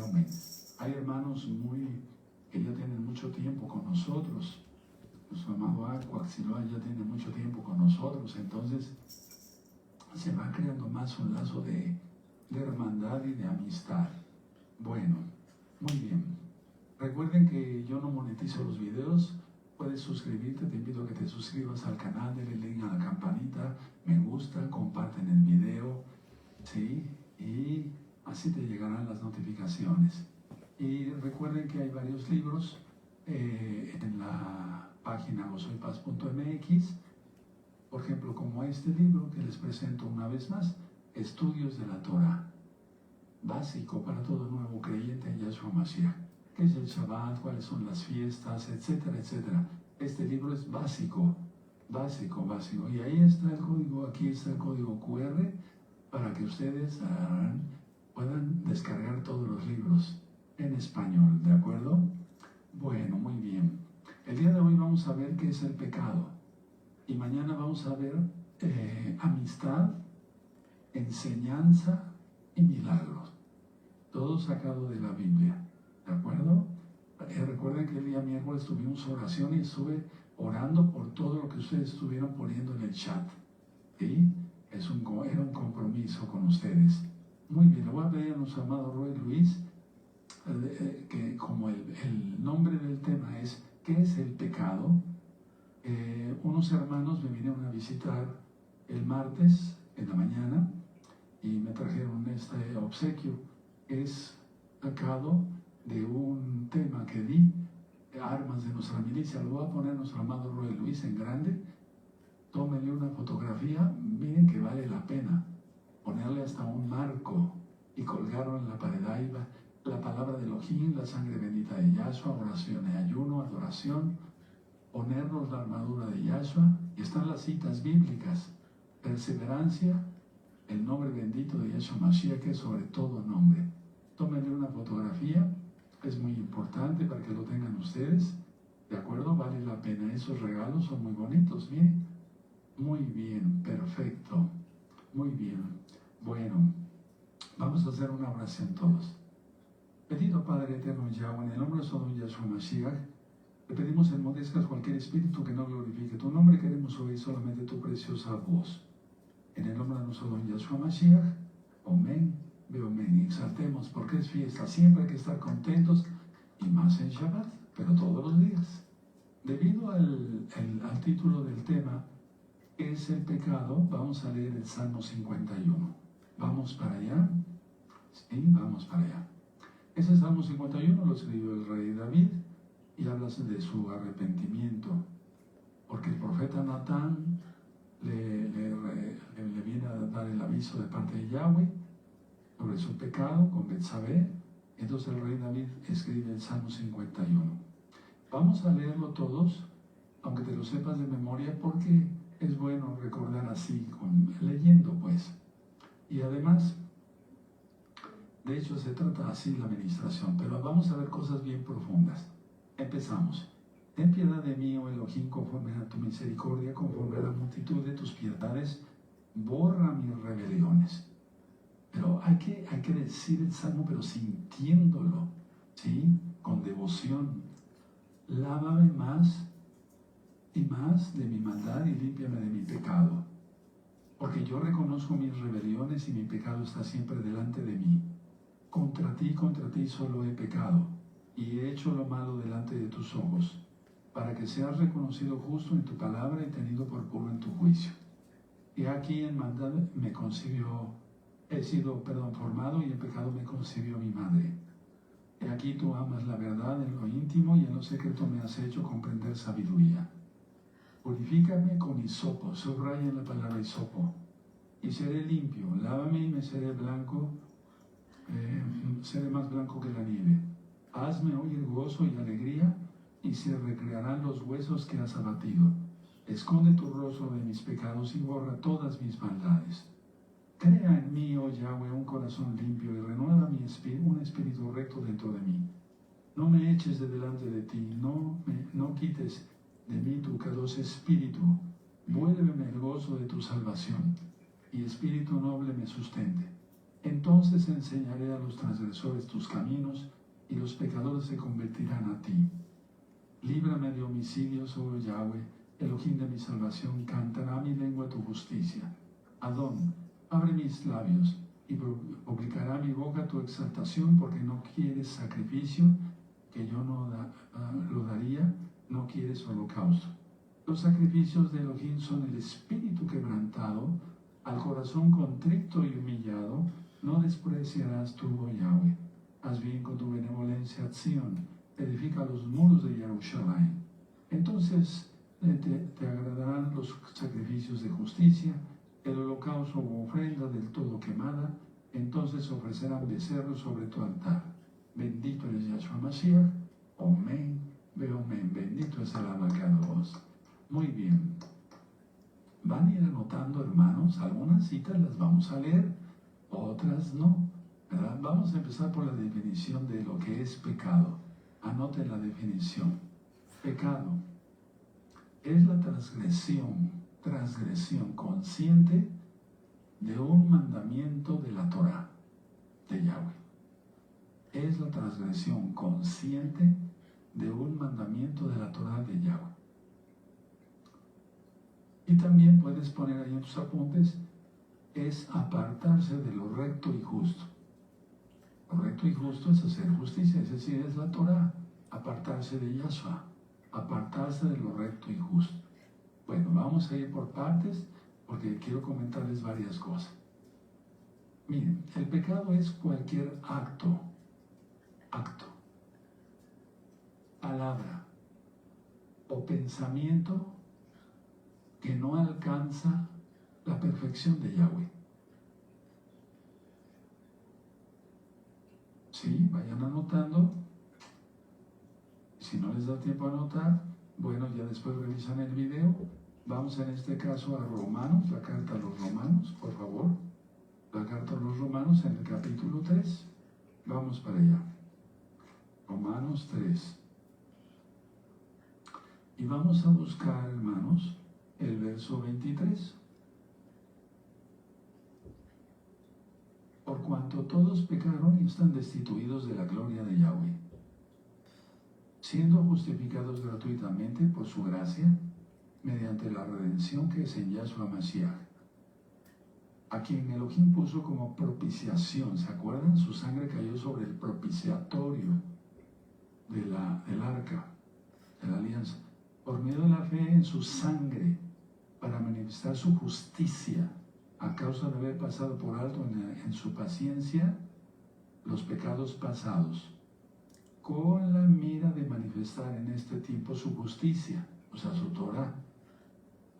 amén. Hay hermanos que ya tienen mucho tiempo con nosotros. Nuestro amado Aqua Xiloa ya tiene mucho tiempo con nosotros, entonces se va creando más un lazo de hermandad y de amistad. Bueno, muy bien. Recuerden que yo no monetizo los videos. Puedes suscribirte, te invito a que te suscribas al canal, denle link a la campanita, me gusta, comparten el video, ¿sí? Y así te llegarán las notificaciones. Y recuerden que hay varios libros en la página gozoypaz.mx, por ejemplo, como este libro que les presento una vez más, Estudios de la Torah, básico para todo nuevo creyente en Yahshua Mashiach. ¿Qué es el Shabbat? ¿Cuáles son las fiestas? Etcétera, etcétera. Este libro es básico. Y ahí está el código, aquí está el código QR para que ustedes puedan descargar todos los libros en español, ¿de acuerdo? Bueno, muy bien. El día de hoy vamos a ver qué es el pecado. Y mañana vamos a ver amistad, enseñanza y milagros. Todo sacado de la Biblia, ¿de acuerdo? Recuerden que el día miércoles tuvimos oración y estuve orando por todo lo que ustedes estuvieron poniendo en el chat. ¿Sí? Era un compromiso con ustedes. Muy bien, le voy a pedir a nuestro amado Roy Luis que como el nombre del tema es ¿qué es el pecado? Unos hermanos me vinieron a visitar el martes en la mañana y me trajeron este obsequio. Es sacado de un tema que di, armas de nuestra milicia. Lo voy a poner nuestro amado Roy Luis en grande. Tómenle una fotografía, miren que vale la pena ponerle hasta un marco y colgaron en la pared. Ahí va la palabra de Elohim, la sangre bendita de Yahshua, oración y ayuno, adoración, ponernos la armadura de Yahshua, y están las citas bíblicas, perseverancia, el nombre bendito de Yahshua Mashiach, que es sobre todo nombre. Tómenle una fotografía, es muy importante para que lo tengan ustedes, ¿de acuerdo? Vale la pena, esos regalos son muy bonitos, miren. Muy bien, perfecto, muy bien. Bueno, vamos a hacer una oración todos. Bendito Padre eterno Yahweh, en el nombre de Sodom Yahshua Mashiach, le pedimos enmudezcas cualquier espíritu que no glorifique tu nombre. Queremos oír solamente tu preciosa voz. En el nombre de nuestro don Yahshua Mashiach, amén, amén. Exaltemos porque es fiesta. Siempre hay que estar contentos y más en Shabbat, pero todos los días. Debido al título del tema, ¿qué es el pecado? Vamos a leer el Salmo 51. ¿Vamos para allá? Sí, vamos para allá. Ese Salmo 51 lo escribió el rey David y habla de su arrepentimiento, porque el profeta Natán le viene a dar el aviso de parte de Yahweh sobre su pecado con Betsabé. Entonces el rey David escribe el Salmo 51. Vamos a leerlo todos, aunque te lo sepas de memoria, porque es bueno recordar así, leyendo pues. Y además, de hecho se trata así la ministración, pero vamos a ver cosas bien profundas. Empezamos. Ten piedad de mí, oh Elohim, conforme a tu misericordia, conforme a la multitud de tus piedades, borra mis rebeliones. Pero hay que decir el salmo, pero sintiéndolo, ¿sí? Con devoción. Lávame más y más de mi maldad y límpiame de mi pecado. Porque yo reconozco mis rebeliones y mi pecado está siempre delante de mí. Contra ti solo he pecado y he hecho lo malo delante de tus ojos, para que seas reconocido justo en tu palabra y tenido por puro en tu juicio. Y aquí en maldad he sido formado, y en pecado me concibió mi madre. Y aquí tú amas la verdad en lo íntimo y en lo secreto me has hecho comprender sabiduría. Purifícame con hisopo, subraya en la palabra hisopo, y seré limpio. Lávame y me seré blanco, seré más blanco que la nieve. Hazme oír gozo y alegría, y se recrearán los huesos que has abatido. Esconde tu rostro de mis pecados y borra todas mis maldades. Crea en mí, oh Yahweh, un corazón limpio y renueva un espíritu recto dentro de mí. No me eches de delante de ti, no quites de mí tu cadoso espíritu. Vuélveme el gozo de tu salvación, y espíritu noble me sustente. Entonces enseñaré a los transgresores tus caminos, y los pecadores se convertirán a ti. Líbrame de homicidios, oh Yahweh, Elohim de mi salvación, cantará mi lengua tu justicia. Adón, abre mis labios, y publicará mi boca tu exaltación, porque no quieres sacrificio, que yo no lo daría, no quieres holocausto. Los sacrificios de Elohim son el espíritu quebrantado, al corazón contrito y humillado, no despreciarás tú, oh Yahweh. Haz bien con tu benevolencia a Sion, edifica los muros de Jerusalén. Entonces te agradarán los sacrificios de justicia, el holocausto o ofrenda del todo quemada, entonces ofrecerán becerros sobre tu altar. Bendito eres Yahshua Mashiach, amén, amén, bendito es el abacados. Muy bien. Van a ir anotando, hermanos, algunas citas las vamos a leer, otras no, ¿verdad? Vamos a empezar por la definición de lo que es pecado. Anoten la definición. Pecado es la transgresión consciente de un mandamiento de la Torah de Yahweh. Es la transgresión consciente de un mandamiento de la Torah de Yahweh. Y también puedes poner ahí en tus apuntes, es apartarse de lo recto y justo. Lo recto y justo es hacer justicia, es decir, es la Torah, apartarse de Yahshua, apartarse de lo recto y justo. Bueno, vamos a ir por partes porque quiero comentarles varias cosas. Miren, el pecado es cualquier acto, palabra o pensamiento que no alcanza la perfección de Yahweh. Sí, vayan anotando. Si no les da tiempo a anotar, bueno, ya después revisan el video. Vamos en este caso a Romanos, la carta a los Romanos, por favor. La carta a los Romanos en el capítulo 3. Vamos para allá. Romanos 3. Y vamos a buscar, hermanos, el verso 23. Por cuanto todos pecaron y están destituidos de la gloria de Yahweh, siendo justificados gratuitamente por su gracia, mediante la redención que es en Yahshua Mashiach, a quien Elohim puso como propiciación. ¿Se acuerdan? Su sangre cayó sobre el propiciatorio del arca, de la alianza, por medio de la fe en su sangre, para manifestar su justicia, a causa de haber pasado por alto en su paciencia los pecados pasados, con la mira de manifestar en este tiempo su justicia, o sea, su Torah,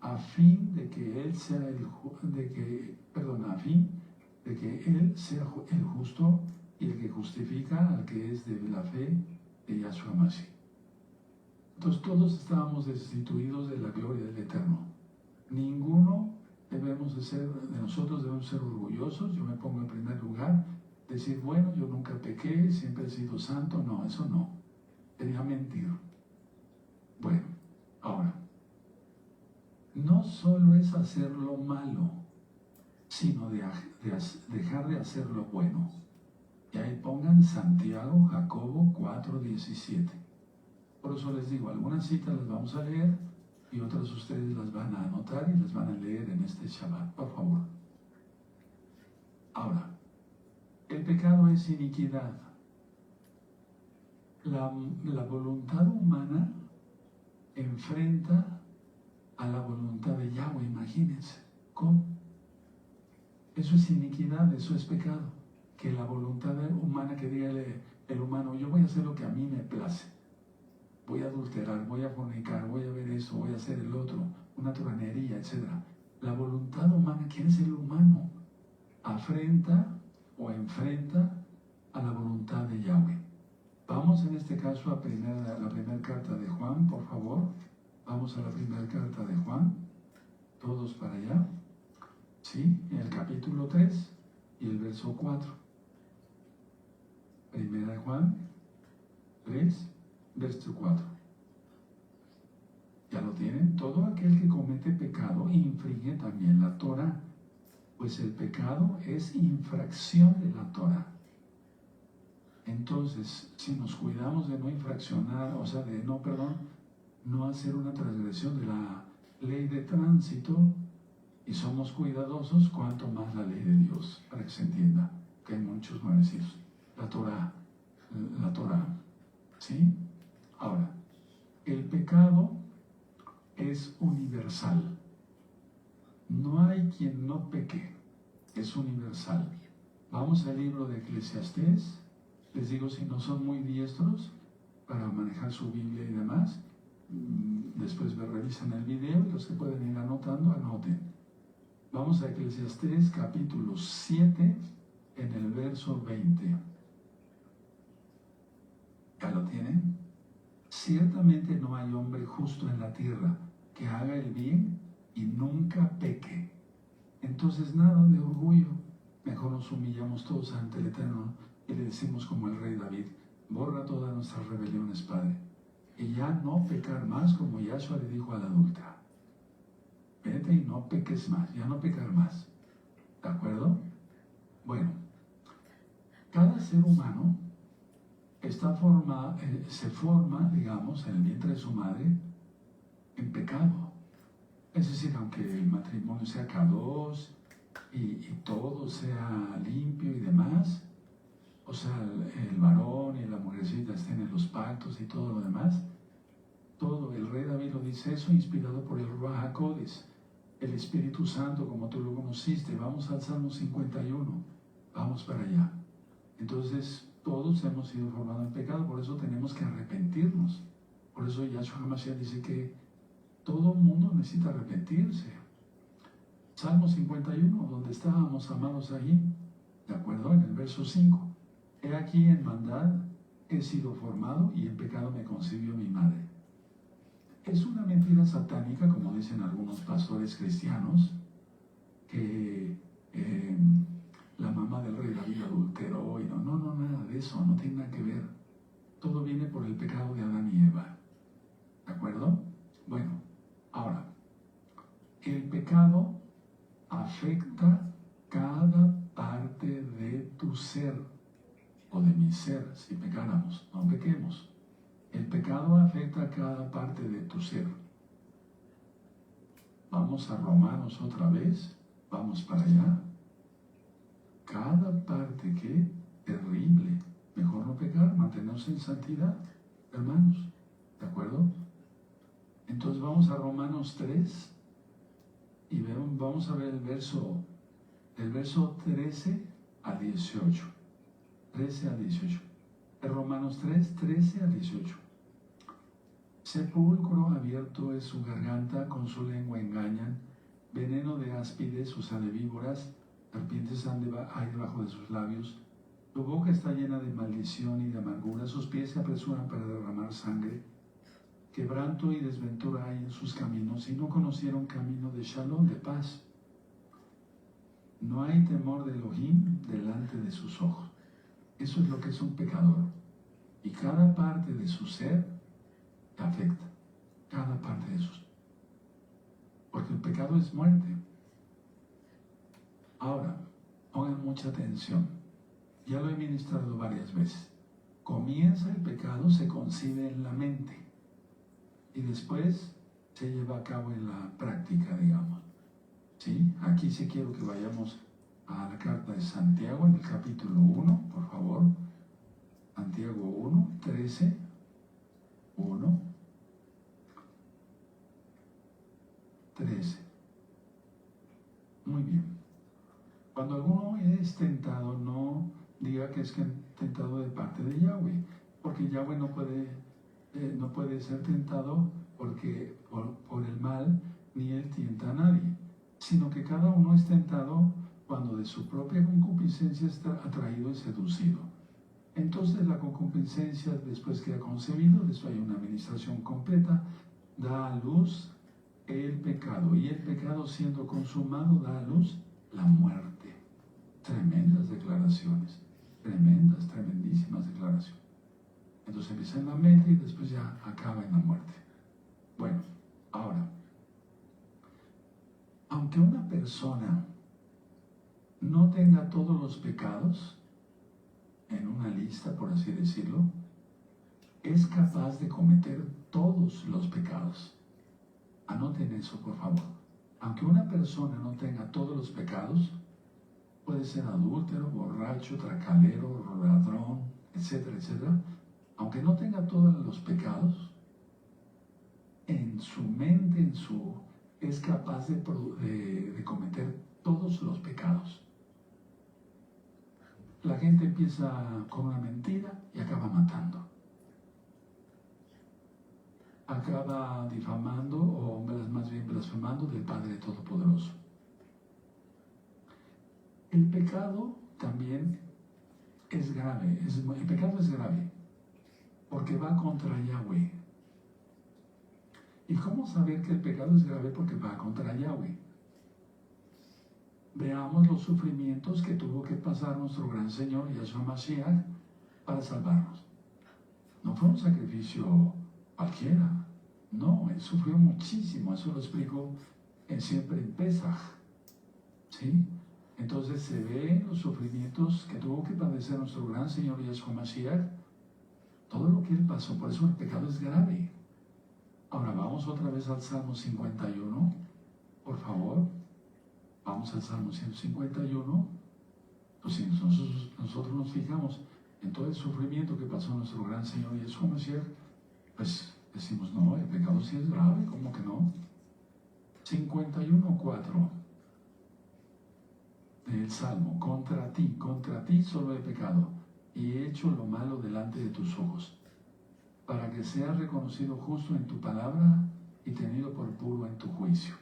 a fin de que Él sea el justo y el que justifica al que es de la fe de Yahshua Mashiach. Entonces todos estábamos destituidos de la gloria del Eterno. Ninguno de nosotros debemos ser orgullosos. Yo me pongo en primer lugar, decir, bueno, yo nunca pequé, siempre he sido santo. No, eso no. Sería mentir. Bueno, ahora, no solo es hacer lo malo, sino dejar de hacer lo bueno. Y ahí pongan Santiago, Jacobo 4:17. Por eso les digo, algunas citas las vamos a leer y otras ustedes las van a anotar y las van a leer en este Shabbat, por favor. Ahora, el pecado es iniquidad. La voluntad humana enfrenta a la voluntad de Yahweh, imagínense. ¿Cómo? Eso es iniquidad, eso es pecado. Que la voluntad humana, que diga el humano, yo voy a hacer lo que a mí me place. Voy a adulterar, voy a fornicar, voy a ver eso, voy a hacer el otro, una truhanería, etc. La voluntad humana, ¿quién es el humano? Afrenta o enfrenta a la voluntad de Yahweh. Vamos en este caso a la primera carta de Juan, por favor. Vamos a la primera carta de Juan. Todos para allá. Sí, en el capítulo 3 y el verso 4. Primera de Juan 3, verso 4. ¿Ya lo tienen? Todo aquel que comete pecado infringe también la Torah, Pues el pecado es infracción de la Torah. Entonces, si nos cuidamos de no infraccionar, o sea, de no hacer una transgresión de la ley de tránsito, y somos cuidadosos, cuanto más la ley de Dios, para que se entienda, que hay muchos nuevecitos. La Torah, ¿sí? Ahora, el pecado es universal. No hay quien no peque, es universal. Vamos al libro de Eclesiastés. Les digo, si no son muy diestros para manejar su Biblia y demás, después me revisan el video y los que pueden ir anotando, anoten. Vamos a Eclesiastés capítulo 7 en el verso 20. ¿Ya lo tienen? Ciertamente no hay hombre justo en la tierra que haga el bien y nunca peque. Entonces nada de orgullo. Mejor nos humillamos todos ante el Eterno y le decimos como el rey David: borra todas nuestras rebeliones, Padre, y ya no pecar más, como Yahshua le dijo a la adúltera. Vete y no peques más, ya no pecar más. ¿De acuerdo? Bueno, cada ser humano se forma, digamos, en el vientre de su madre en pecado. Es decir, aunque el matrimonio sea K2 y todo sea limpio y demás, o sea, el varón y la mujercita estén en los pactos y todo lo demás, todo, el rey David lo dice eso, inspirado por el Ruach HaKodesh, el Espíritu Santo, como tú lo conociste. Vamos al Salmo 51, vamos para allá. Entonces, todos hemos sido formados en pecado, por eso tenemos que arrepentirnos. Por eso Yahshua HaMashiach dice que todo el mundo necesita arrepentirse. Salmo 51, donde estábamos, amados, ahí, ¿de acuerdo? En el verso 5. He aquí en maldad he sido formado y en pecado me concibió mi madre. Es una mentira satánica, como dicen algunos pastores cristianos, que la mamá del rey David adulteró y no, nada de eso, no tiene nada que ver. Todo viene por el pecado de Adán y Eva. ¿De acuerdo? Bueno, ahora, el pecado afecta cada parte de tu ser, o de mi ser, si pecáramos, no pequemos. El pecado afecta a cada parte de tu ser. Vamos a Romanos otra vez, vamos para allá. Cada parte, qué terrible. Mejor no pecar, mantenernos en santidad, hermanos. ¿De acuerdo? Entonces vamos a Romanos 3 y vamos a ver el verso 13 a 18. 13 a 18. En Romanos 3, 13 a 18. Sepulcro abierto es su garganta, con su lengua engañan, veneno de áspides, o sea, de víboras, serpientes hay debajo de sus labios. Su boca está llena de maldición y de amargura, sus pies se apresuran para derramar sangre. Quebranto y desventura hay en sus caminos, y no conocieron camino de shalom, de paz. No hay temor de Elohim delante de sus ojos. Eso es lo que es un pecador. Y cada parte de su ser te afecta. Cada parte de su ser. Porque el pecado es muerte. Ahora, pongan mucha atención. Ya lo he ministrado varias veces. Comienza el pecado, se concibe en la mente. Y después se lleva a cabo en la práctica, digamos. ¿Sí? Aquí sí quiero que vayamos a la carta de Santiago, en el capítulo 1, por favor. Santiago 1, 13, 1, 13. Muy bien. Cuando alguno es tentado, no diga que es tentado de parte de Yahweh, porque Yahweh no puede ser tentado por el mal, ni él tienta a nadie, sino que cada uno es tentado cuando de su propia concupiscencia está atraído y seducido. Entonces la concupiscencia, después que ha concebido, después hay una administración completa, da a luz el pecado, y el pecado, siendo consumado, da a luz la muerte. Tremendas declaraciones, tremendísimas declaraciones. Entonces empieza en la mente y después ya acaba en la muerte. Bueno, ahora, aunque una persona no tenga todos los pecados en una lista, por así decirlo, es capaz de cometer todos los pecados. Anoten eso, por favor. Aunque una persona no tenga todos los pecados, puede ser adúltero, borracho, tracalero, ladrón, etcétera, etcétera. Aunque no tenga todos los pecados, en su mente, es capaz de cometer todos los pecados. La gente empieza con una mentira y acaba matando. Acaba difamando, o más bien blasfemando del Padre Todopoderoso. El pecado también es grave. El pecado es grave porque va contra Yahweh. ¿Y cómo saber que el pecado es grave porque va contra Yahweh? Veamos los sufrimientos que tuvo que pasar nuestro gran Señor Yahshua Mashiach para salvarnos. No fue un sacrificio cualquiera. No, Él sufrió muchísimo. Eso lo explico siempre en Pesaj. ¿Sí? Entonces se ven los sufrimientos que tuvo que padecer nuestro gran Señor Yahshua Mashiach. Todo lo que Él pasó. Por eso el pecado es grave. Ahora vamos otra vez al Salmo 51. Por favor. Vamos al Salmo 151. Pues si nosotros nos fijamos en todo el sufrimiento que pasó nuestro gran Señor Yahshua Mashiach, pues decimos, no, el pecado sí es grave, ¿cómo que no? 51:4 del Salmo. Contra ti solo he pecado, y he hecho lo malo delante de tus ojos, para que seas reconocido justo en tu palabra y tenido por puro en tu juicio.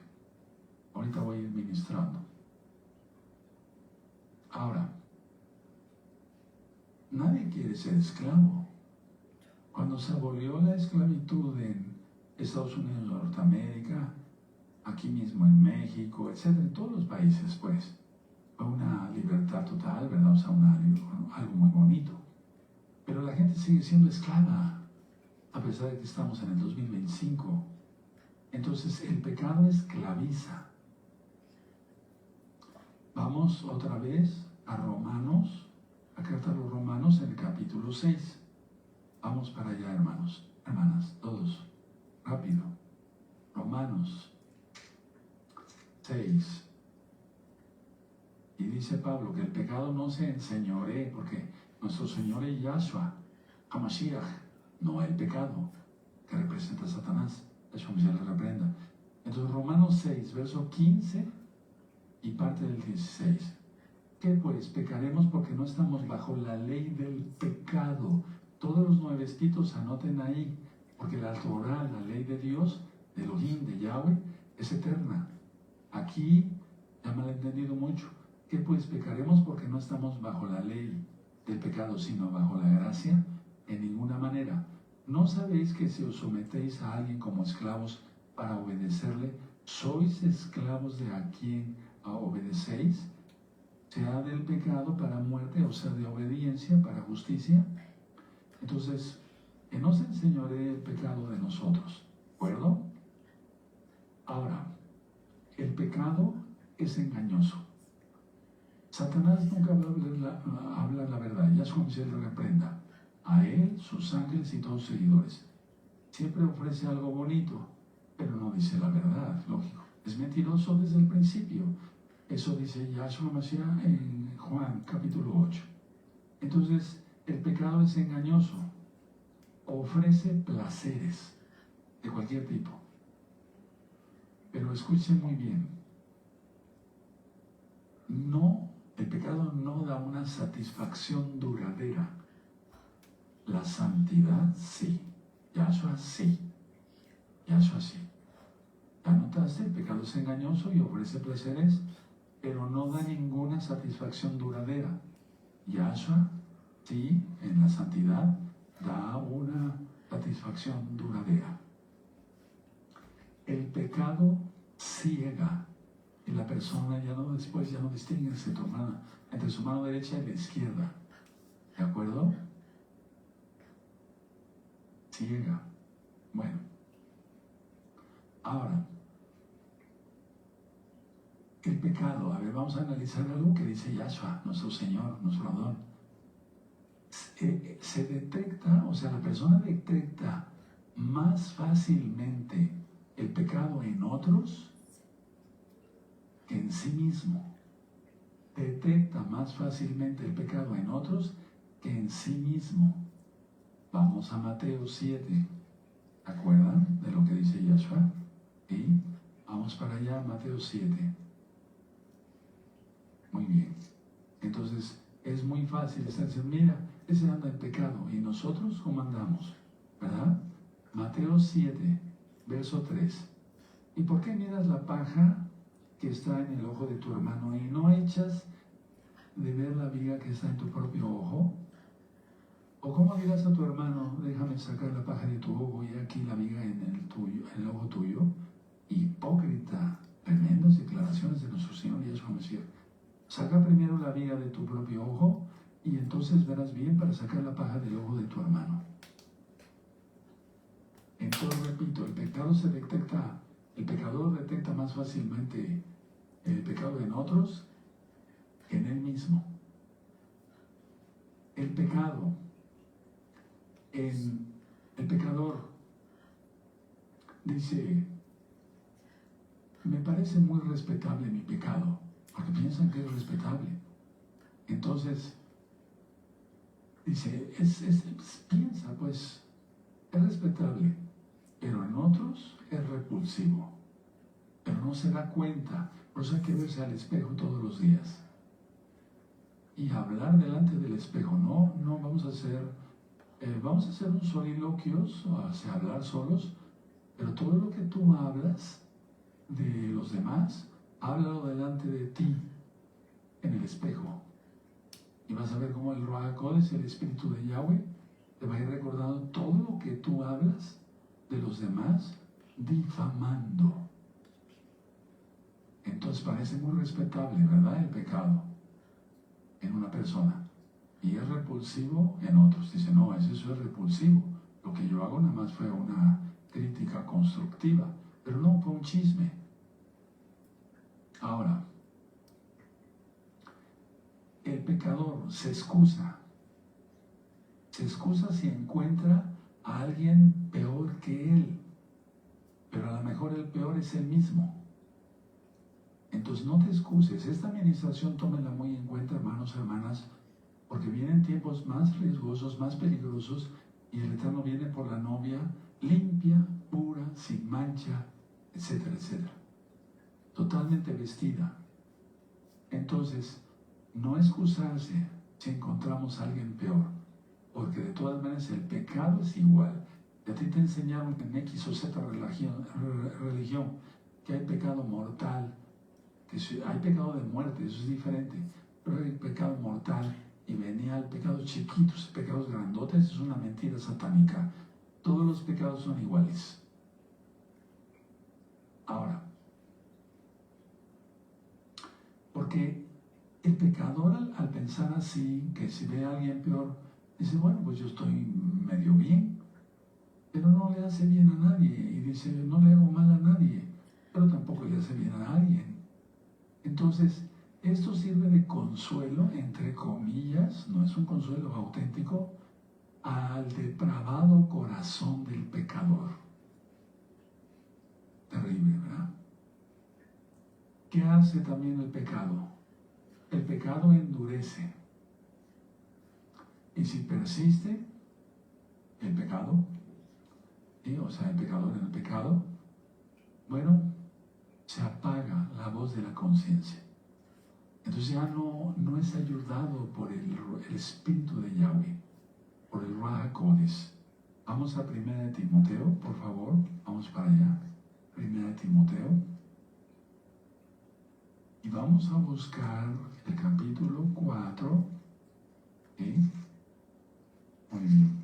Ahorita voy a ir ministrando. Ahora, nadie quiere ser esclavo. Cuando se abolió la esclavitud en Estados Unidos, Norteamérica, aquí mismo en México, etcétera, en todos los países, pues, fue una libertad total, ¿verdad? O sea, algo muy bonito. Pero la gente sigue siendo esclava, a pesar de que estamos en el 2025. Entonces, el pecado esclaviza. Vamos otra vez a Romanos, a carta a los Romanos en el capítulo 6. Vamos para allá, hermanos, hermanas, todos, rápido. Romanos 6. Y dice Pablo que el pecado no se enseñoree, porque nuestro Señor es Yahshua, HaMashiach, no el pecado que representa a Satanás. Eso me le reprenda. Entonces, Romanos 6, verso 15 y parte del 16. ¿Qué pues? Pecaremos porque no estamos bajo la ley del pecado. Todos los nuevecitos anoten ahí, porque la Torah, la ley de Dios, de Elohim, de Yahweh, es eterna. Aquí ya me han entendido mucho. ¿Qué pues? Pecaremos porque no estamos bajo la ley del pecado, sino bajo la gracia. En ninguna manera. ¿No sabéis que si os sometéis a alguien como esclavos para obedecerle, sois esclavos de a quien obedecéis? Sea del pecado para muerte, o sea de obediencia para justicia. Entonces, que no se enseñoree el pecado de nosotros, ¿de acuerdo? Ahora, el pecado es engañoso. Satanás nunca va a hablar la verdad. Yahshua se le reprenda a él, sus ángeles y todos sus seguidores. Siempre ofrece algo bonito, pero no dice la verdad, lógico. Es mentiroso desde el principio. Eso dice Yahshua Mashiach en Juan capítulo 8. Entonces, el pecado es engañoso. Ofrece placeres de cualquier tipo. Pero escuchen muy bien. El pecado no da una satisfacción duradera. La santidad sí. Yahshua sí. Yahshua sí. ¿Ya notaste? El pecado es engañoso y ofrece placeres, pero no da ninguna satisfacción duradera. Yahshua sí, en la santidad, da una satisfacción duradera. El pecado ciega y la persona después ya no distingue entre su mano derecha y la izquierda. ¿De acuerdo? Ciega. Bueno. Ahora, el pecado. A ver, vamos a analizar algo que dice Yahshua, nuestro Señor, nuestro Adón. Se detecta, o sea, la persona detecta más fácilmente el pecado en otros que en sí mismo. Detecta más fácilmente el pecado en otros que en sí mismo. Vamos a Mateo 7. ¿Se acuerdan de lo que dice Yahshua? ¿Sí? Vamos para allá, Mateo 7. Muy bien. Entonces, es muy fácil estar diciendo, mira, ese anda en pecado. ¿Y nosotros cómo andamos? ¿Verdad? Mateo 7, verso 3. ¿Y por qué miras la paja que está en el ojo de tu hermano y no echas de ver la viga que está en tu propio ojo? ¿O cómo dirás a tu hermano, déjame sacar la paja de tu ojo y aquí la viga en el tuyo, en el ojo tuyo? Hipócrita. Tremendas declaraciones de nuestro Señor Yahshua Mesías. Saca primero la viga de tu propio ojo y entonces verás bien para sacar la paja del ojo de tu hermano. Entonces, repito, el pecador detecta más fácilmente el pecado en otros que en él mismo. El pecador dice, me parece muy respetable mi pecado, porque piensan que es respetable. Entonces, dice, piensa, pues, es respetable, pero en otros es repulsivo, pero no se da cuenta. Por eso hay que verse al espejo todos los días y hablar delante del espejo. No vamos a hacer un soliloquios, o sea, hablar solos, pero todo lo que tú hablas de los demás, háblalo delante de ti en el espejo. Y vas a ver cómo el Ruach HaKodesh, el Espíritu de Yahweh, te va a ir recordando todo lo que tú hablas de los demás, difamando. Entonces parece muy respetable, ¿verdad? El pecado en una persona. Y es repulsivo en otros. Dice, no, eso es repulsivo. Lo que yo hago nada más fue una crítica constructiva, pero no fue un chisme. Ahora, el pecador se excusa si encuentra a alguien peor que él, pero a lo mejor el peor es él mismo. Entonces no te excuses. Esta administración tómenla muy en cuenta, hermanos, hermanas, porque vienen tiempos más riesgosos, más peligrosos, y el Eterno viene por la novia limpia, pura, sin mancha, etcétera, etcétera, totalmente vestida. Entonces, no excusarse si encontramos a alguien peor, porque de todas maneras el pecado es igual. Y a ti te enseñaron en X o Z religión que hay pecado mortal, que hay pecado de muerte, eso es diferente, pero hay pecado mortal y venial, pecados chiquitos, pecados grandotes, es una mentira satánica. Todos los pecados son iguales. Ahora, porque el pecador al pensar así, que si ve a alguien peor, dice, bueno, pues yo estoy medio bien, pero no le hace bien a nadie, y dice, no le hago mal a nadie, pero tampoco le hace bien a alguien. Entonces, esto sirve de consuelo, entre comillas, no es un consuelo auténtico, al depravado corazón del pecador. Terrible, ¿verdad? ¿Qué hace también el pecado? El pecado endurece. Y si persiste el pecado, ¿sí? O sea, el pecador en el pecado, bueno, se apaga la voz de la conciencia. Entonces ya no es ayudado por el Espíritu de Yahweh, por el Ruach HaKodesh. Vamos a 1 Timoteo, por favor, vamos para allá. 1 Timoteo. Y vamos a buscar el capítulo 4. ¿Sí? Muy bien.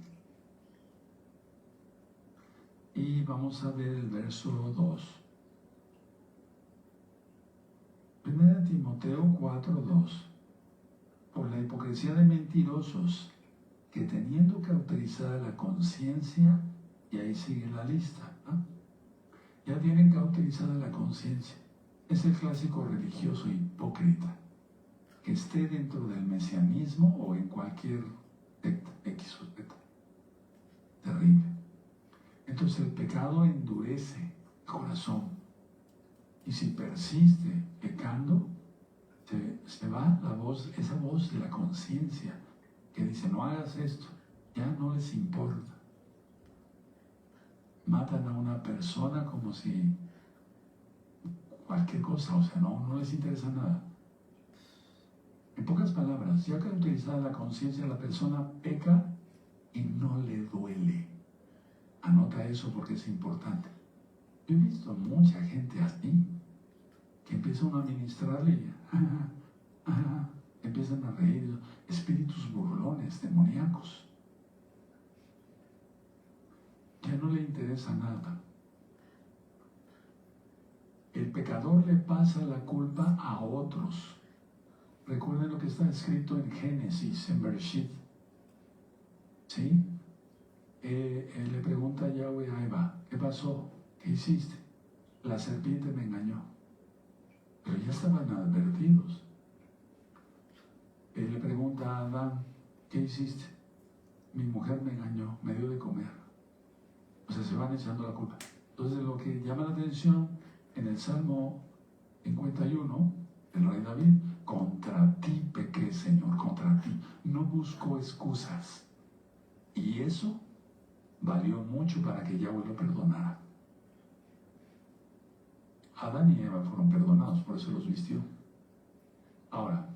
Y vamos a ver el verso 2. 1 Timoteo 4:2. Por la hipocresía de mentirosos, que teniendo cauterizada la conciencia, y ahí sigue la lista, ¿no? Ya tienen cauterizada la conciencia, es el clásico religioso hipócrita que esté dentro del mesianismo o en cualquier secta, X o Z. Terrible. Entonces el pecado endurece el corazón. Y si persiste pecando, se va la voz, esa voz de la conciencia que dice, no hagas esto, ya no les importa. Matan a una persona como si cualquier cosa, o sea, no les interesa nada. En pocas palabras, ya que utilizada la conciencia, la persona peca y no le duele. Anota eso porque es importante. Yo he visto mucha gente así, que empieza uno a ministrarle y empiezan a reír, espíritus burlones, demoníacos. Ya no le interesa nada. El pecador le pasa la culpa a otros. Recuerden lo que está escrito en Génesis, en Bereshit. ¿Sí? Él le pregunta a Yahweh a Eva, ¿qué pasó? ¿Qué hiciste? La serpiente me engañó. Pero ya estaban advertidos. Él le pregunta a Adán, ¿qué hiciste? Mi mujer me engañó, me dio de comer. O sea, se van echando la culpa. Entonces lo que llama la atención en el Salmo 51, el rey David, contra ti pequé, Señor, contra ti. No busco excusas. Y eso valió mucho para que Yahweh lo perdonara. Adán y Eva fueron perdonados, por eso los vistió. Ahora,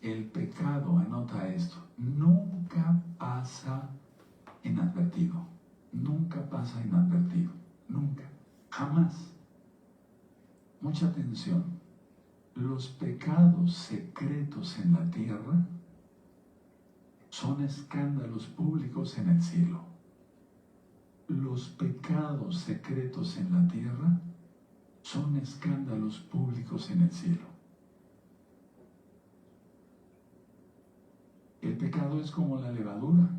el pecado, anota esto, nunca pasa inadvertido. Nunca pasa inadvertido. Nunca. Jamás. Mucha atención. Los pecados secretos en la tierra son escándalos públicos en el cielo. Los pecados secretos en la tierra son escándalos públicos en el cielo. El pecado es como la levadura.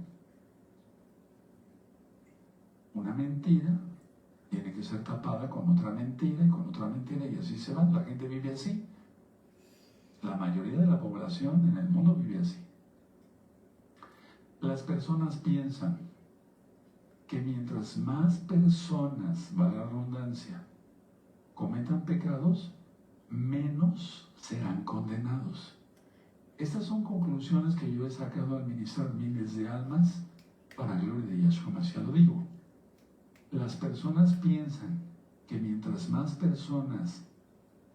Una mentira tiene que ser tapada con otra mentira y con otra mentira, y así se va. La gente vive así. La mayoría de la población en el mundo vive así. Las personas piensan que mientras más personas, valga la redundancia, cometan pecados, menos serán condenados. Estas son conclusiones que yo he sacado al ministrar miles de almas para gloria de Yahshua Mashiach. Lo digo. Las personas piensan que mientras más personas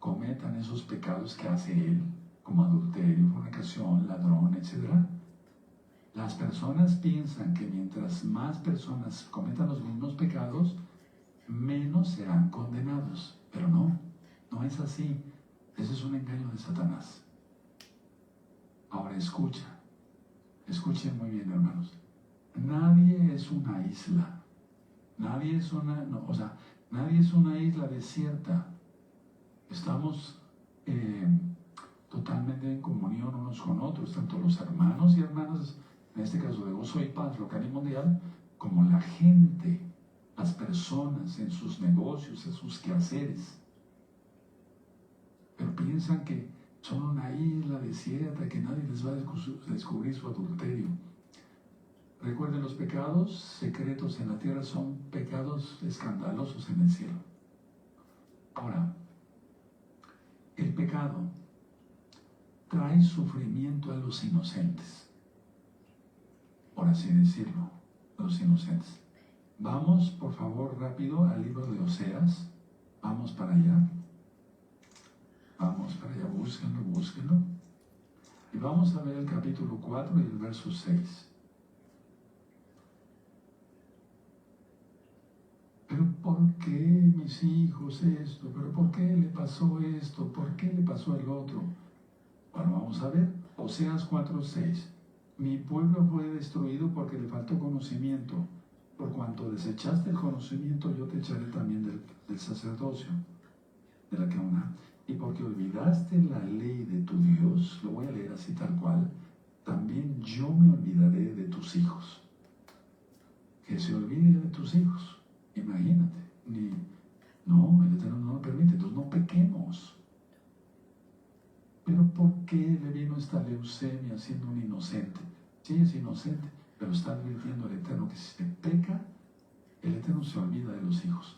cometan esos pecados que hace él, como adulterio, fornicación, ladrón, etc., las personas piensan que mientras más personas cometan los mismos pecados, menos serán condenados. Pero no es así. Ese es un engaño de Satanás. Ahora escuchen muy bien, hermanos. Nadie es una isla. Nadie es una isla desierta. Estamos totalmente en comunión unos con otros, tanto los hermanos y hermanas, en este caso de Gozo y Paz local y mundial, como la gente, las personas en sus negocios, en sus quehaceres. Pero piensan que son una isla desierta, que nadie les va a descubrir su adulterio. Recuerden, los pecados secretos en la tierra son pecados escandalosos en el cielo. Ahora, el pecado trae sufrimiento a los inocentes, por así decirlo, a los inocentes. Vamos, por favor, rápido al libro de Oseas. Vamos para allá. Búsquenlo. Y vamos a ver el capítulo 4 y el verso 6. ¿Pero por qué mis hijos esto? ¿Pero por qué le pasó esto? ¿Por qué le pasó el otro? Bueno, vamos a ver. Oseas 4:6. Mi pueblo fue destruido porque le faltó conocimiento. Por cuanto desechaste el conocimiento, yo te echaré también del sacerdocio, de la Keuna. Y porque olvidaste la ley de tu Dios, lo voy a leer así tal cual, también yo me olvidaré de tus hijos. Que se olvide de tus hijos. Imagínate. El Eterno no lo permite. Entonces no esta leucemia siendo un inocente. Sí, es inocente, pero está advirtiendo al Eterno que si se peca, el Eterno se olvida de los hijos.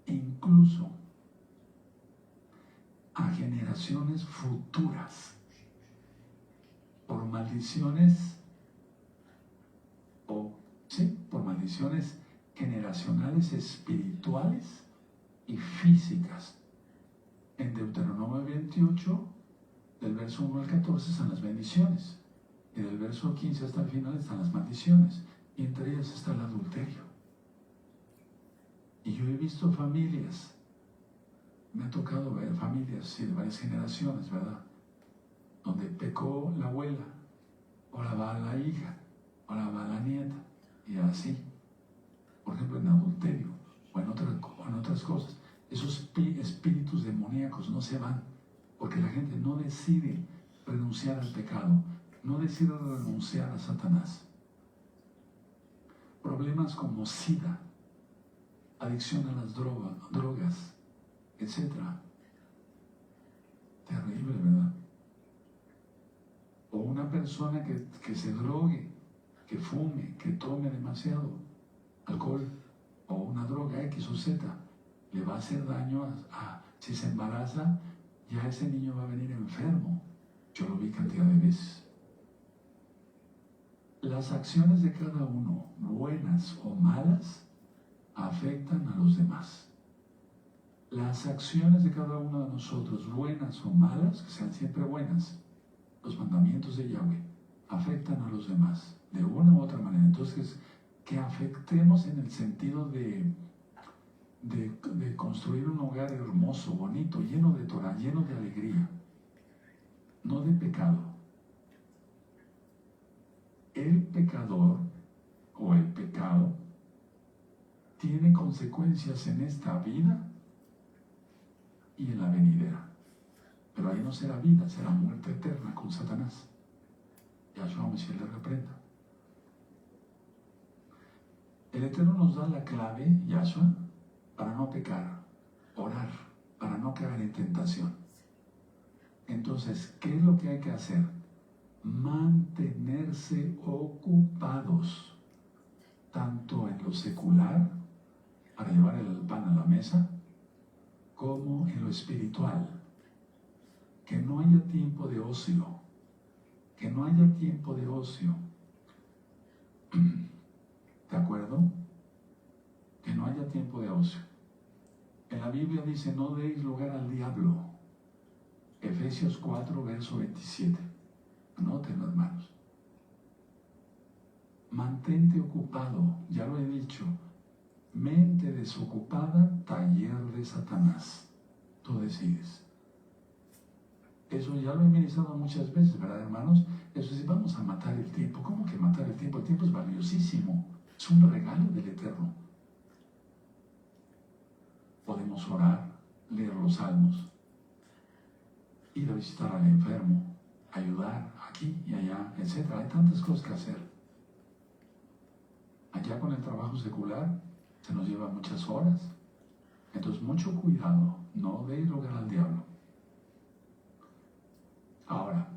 Incluso a generaciones futuras, por maldiciones, por maldiciones generacionales, espirituales y físicas. En Deuteronomio 28, del verso 1 al 14 están las bendiciones, y del verso 15 hasta el final están las maldiciones, y entre ellas está el adulterio. Y yo he visto familias, me ha tocado ver familias, sí, de varias generaciones, ¿verdad?, donde pecó la abuela, ahora va la hija, ahora va la nieta, y así. Por ejemplo, en adulterio o en otras cosas. Esos espíritus demoníacos no se van, porque la gente no decide renunciar al pecado, no decide renunciar a Satanás. Problemas como SIDA, adicción a las drogas, etc. Terrible, ¿verdad? O una persona que se drogue, que fume, que tome demasiado alcohol o una droga X o Z, le va a hacer daño si se embaraza, ya ese niño va a venir enfermo. Yo lo vi cantidad de veces. Las acciones de cada uno, buenas o malas, afectan a los demás. Las acciones de cada uno de nosotros, buenas o malas, que sean siempre buenas, los mandamientos de Yahweh, afectan a los demás, de una u otra manera. Entonces, que afectemos en el sentido de construir un hogar hermoso, bonito, lleno de Torah, lleno de alegría, no de pecado. El pecador o el pecado tiene consecuencias en esta vida y en la venidera. Pero ahí no será vida, será muerte eterna con Satanás. Yahshua Mashiach le reprenda. El Eterno nos da la clave, Yahshua, para no pecar, orar, para no caer en tentación. Entonces, ¿qué es lo que hay que hacer? Mantenerse ocupados, tanto en lo secular, para llevar el pan a la mesa, como en lo espiritual. Que no haya tiempo de ocio, que no haya tiempo de ocio. ¿De acuerdo? Que no haya tiempo de ocio. En la Biblia dice, no deis lugar al diablo. Efesios 4, verso 27. Anótenlo, hermanos. Mantente ocupado, ya lo he dicho. Mente desocupada, taller de Satanás. Tú decides. Eso ya lo he ministrado muchas veces, ¿verdad, hermanos? Eso sí, vamos a matar el tiempo. ¿Cómo que matar el tiempo? El tiempo es valiosísimo. Es un regalo del Eterno. Podemos orar, leer los salmos, ir a visitar al enfermo, ayudar aquí y allá, etc. Hay tantas cosas que hacer. Allá con el trabajo secular se nos lleva muchas horas. Entonces, mucho cuidado, no deis lugar al diablo. Ahora,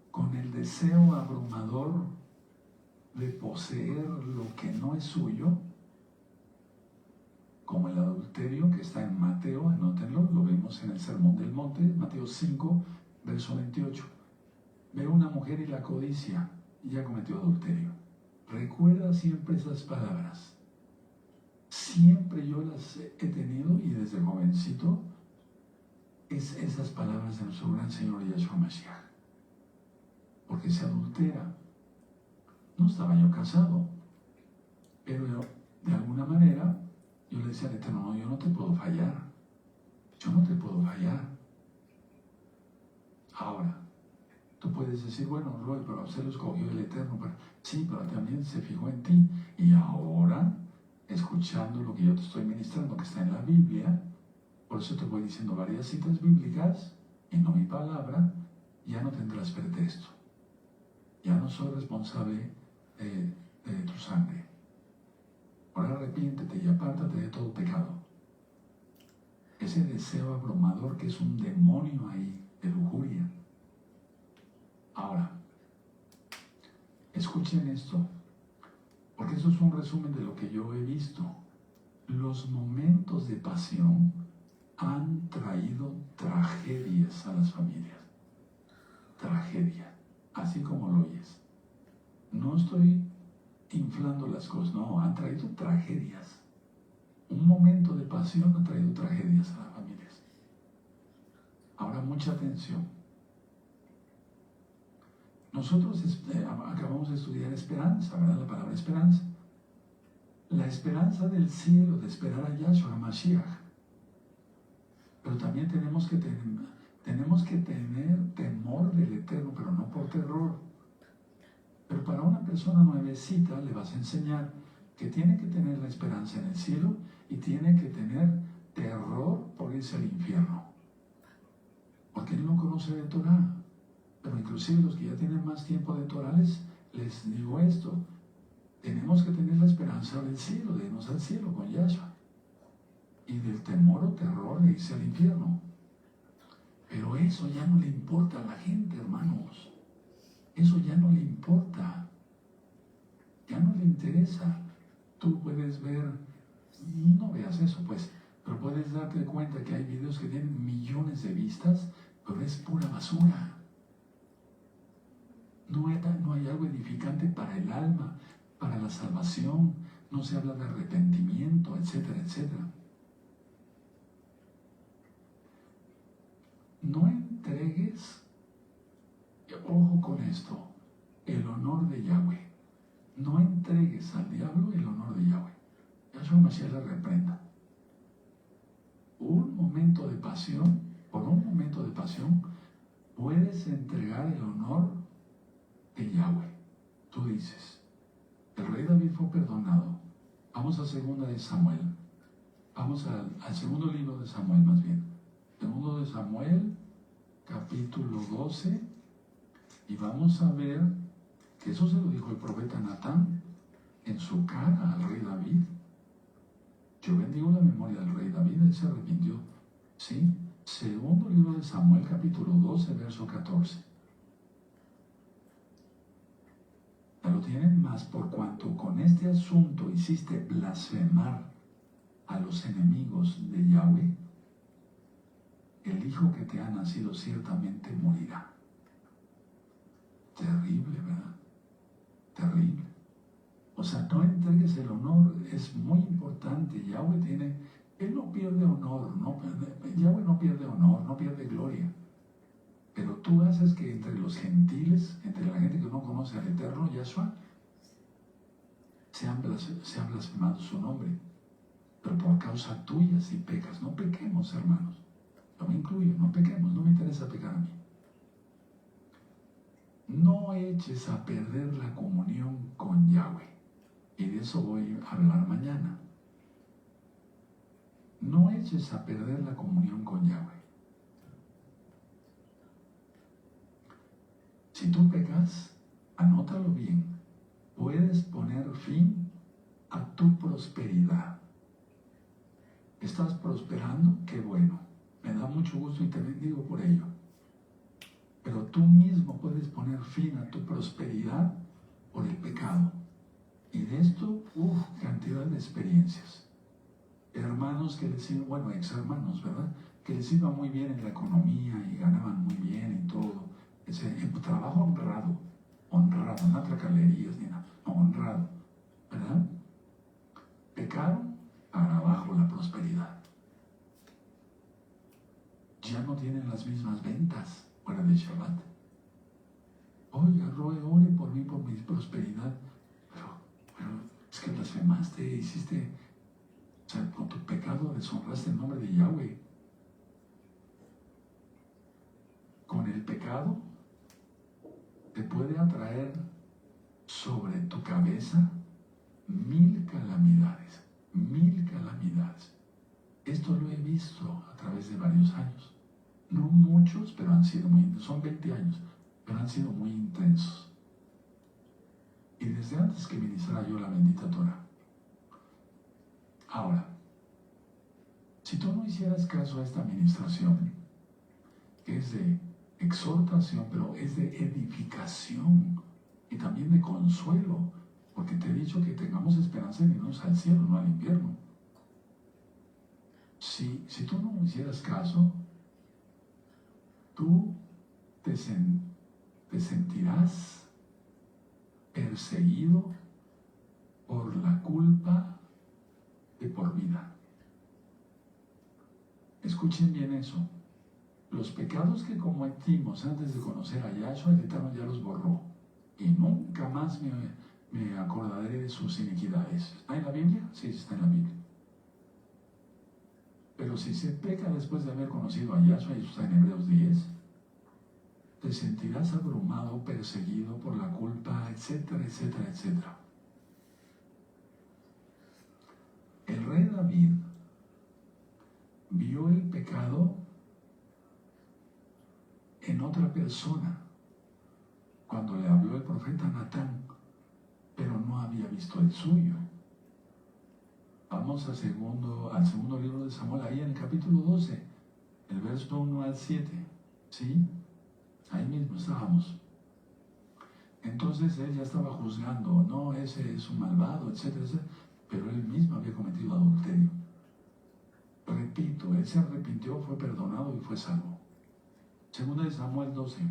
con el deseo abrumador de poseer lo que no es suyo, como el adulterio que está en Mateo, anótenlo, lo vemos en el Sermón del Monte, Mateo 5, verso 28. Ve una mujer y la codicia, y ya cometió adulterio. Recuerda siempre esas palabras. Siempre yo las he tenido, y desde jovencito, es esas palabras de nuestro gran Señor Yahshua Mashiach. Porque se adultera. No estaba yo casado, pero yo, de alguna manera, yo le decía al Eterno, no, yo no te puedo fallar. Yo no te puedo fallar. Ahora, tú puedes decir, bueno, Roy, pero usted lo escogió el Eterno. Sí, pero también se fijó en ti. Y ahora, escuchando lo que yo te estoy ministrando, que está en la Biblia, por eso te voy diciendo varias citas bíblicas, y no mi palabra, ya no tendrás pretexto. Ya no soy responsable de tu sangre. Ahora arrepiéntete y apártate de todo pecado. ese deseo abrumador que es un demonio ahí de lujuria. Ahora, escuchen esto, porque esto es un resumen de lo que yo he visto. Los momentos de pasión han traído tragedias a las familias. Tragedia, así como lo oyes. No estoy inflando las cosas, no, han traído tragedias. Un momento de pasión ha traído tragedias a las familias. Ahora, mucha atención. Nosotros acabamos de estudiar esperanza, ¿verdad? La palabra esperanza. La esperanza del cielo, de esperar a Yahshua HaMashiach. Pero también tenemos que tener temor del Eterno, pero no por terror. Pero para una persona nuevecita le vas a enseñar que tiene que tener la esperanza en el cielo y tiene que tener terror por irse al infierno. Porque él no conoce de Torah. Pero inclusive los que ya tienen más tiempo de Torah les digo esto. Tenemos que tener la esperanza del cielo, de irnos al cielo con Yahshua. Y del temor o terror de irse al infierno. Pero eso ya no le importa a la gente, hermanos. Eso ya no le importa. Ya no le interesa. Tú puedes ver, y no veas eso pues, pero puedes darte cuenta que hay videos que tienen millones de vistas, pero es pura basura. No hay algo edificante para el alma, para la salvación. No se habla de arrepentimiento, etcétera, etcétera. No entregues, ojo con esto, el honor de Yahweh. No entregues al diablo el honor de Yahweh. Yahshua Mashiach le reprenda. Un momento de pasión, por un momento de pasión, puedes entregar el honor de Yahweh. Tú dices, el rey David fue perdonado. Vamos a segunda de Samuel. Vamos al segundo libro de Samuel más bien. Segundo de Samuel, capítulo 12. Y vamos a ver que eso se lo dijo el profeta Natán en su cara al rey David. Yo bendigo la memoria del rey David, él se arrepintió. ¿Sí? Segundo libro de Samuel, capítulo 12, verso 14. Ya lo tienen más por cuanto con este asunto hiciste blasfemar a los enemigos de Yahweh. El hijo que te ha nacido ciertamente morirá. Terrible, ¿verdad? Terrible. O sea, no entregues el honor, es muy importante. Yahweh él no pierde honor, Yahweh no pierde honor, no pierde gloria. Pero tú haces que entre los gentiles, entre la gente que no conoce al Eterno Yahshua, se han blasfemado su nombre. Pero por causa tuya si pecas, no pequemos, hermanos. Yo me incluyo, no pequemos, no me interesa pecar a mí. No eches a perder la comunión con Yahweh. Y de eso voy a hablar mañana. No eches a perder la comunión con Yahweh. Si tú pecas, anótalo bien. Puedes poner fin a tu prosperidad. ¿Estás prosperando? Qué bueno. Me da mucho gusto y te bendigo por ello. Pero tú mismo puedes poner fin a tu prosperidad por el pecado. Y de esto, cantidad de experiencias. Hermanos que les iba, bueno, ex hermanos, ¿verdad? Que les iba muy bien en la economía y ganaban muy bien y todo. Trabajo honrado, no atracalerías ni nada, no, honrado, ¿verdad? Pecaron, para abajo la prosperidad. Ya no tienen las mismas ventas fuera de Shabbat. Oiga, Roe, ore por mí, por mi prosperidad. Pero es que blasfemaste, hiciste, o sea, con tu pecado deshonraste el nombre de Yahweh. Con el pecado te puede atraer sobre tu cabeza 1000 calamidades, 1000 calamidades. Esto lo he visto a través de varios años. No muchos, pero han sido muy intensos. Son 20 años, pero han sido muy intensos. Y desde antes que ministrara yo la bendita Torah. Ahora, Si tú no hicieras caso a esta administración, que es de exhortación, pero es de edificación y también de consuelo, porque te he dicho que tengamos esperanza en irnos al cielo, no al infierno. Si tú no hicieras caso, tú te sentirás perseguido por la culpa de por vida. Escuchen bien eso. Los pecados que cometimos antes de conocer a Yahshua, el Eterno ya los borró. Y nunca más me acordaré de sus iniquidades. ¿Está en la Biblia? Sí, está en la Biblia. Pero si se peca después de haber conocido a Yahshua, y eso está en Hebreos 10, te sentirás abrumado, perseguido por la culpa, etcétera, etcétera, etcétera. El rey David vio el pecado en otra persona cuando le habló el profeta Natán, pero no había visto el suyo. Vamos al segundo libro de Samuel, ahí en el capítulo 12, el verso 1 al 7, ¿sí? Ahí mismo estábamos. Entonces él ya estaba juzgando, no, ese es un malvado, etcétera, etcétera, pero él mismo había cometido adulterio. Repito, él se arrepintió, fue perdonado y fue salvo. Segunda de Samuel 12.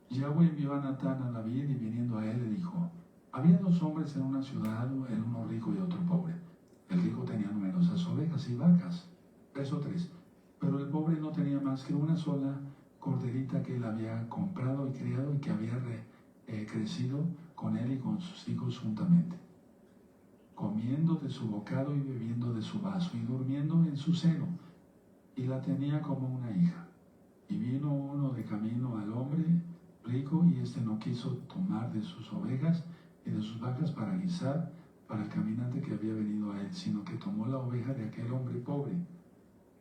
Yahweh envió a Natán a David y viniendo a él le dijo: había dos hombres en una ciudad, el uno rico y otro pobre. El rico tenía numerosas ovejas y vacas. Verso 3. Pero el pobre no tenía más que una sola corderita que él había comprado y criado y que había crecido con él y con sus hijos juntamente, comiendo de su bocado y bebiendo de su vaso y durmiendo en su seno, y la tenía como una hija. Y vino uno de camino al hombre rico, y éste no quiso tomar de sus ovejas y de sus vacas para guisar para el caminante que había venido a él, sino que tomó la oveja de aquel hombre pobre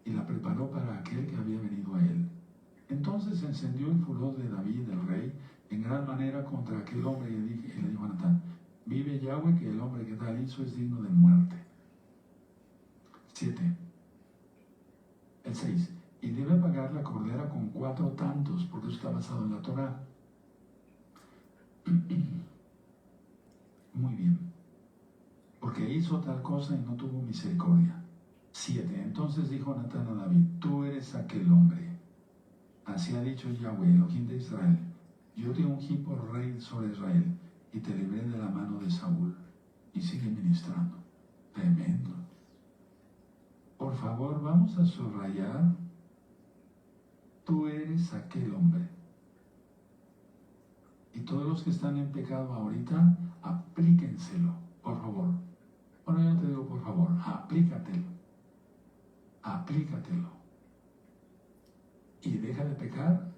y la preparó para aquel que había venido a él. Entonces se encendió el furor de David, el rey, en gran manera contra aquel hombre, y le dijo a Natán: vive Yahweh, que el hombre que tal hizo es digno de muerte. 7. El 6. Y debe pagar la cordera con 4 tantos, porque eso está basado en la Torá. Muy bien. Porque hizo tal cosa y no tuvo misericordia. 7. Entonces dijo Natán a David: tú eres aquel hombre. Así ha dicho Yahweh, Elohim de Israel: yo te ungí por rey sobre Israel y te libré de la mano de Saúl. Y sigue ministrando. Tremendo. Por favor, vamos a subrayar: tú eres aquel hombre. Y todos los que están en pecado ahorita, aplíquenselo, por favor. Bueno, yo no te digo por favor, aplícatelo. Aplícatelo. Y deja de pecar.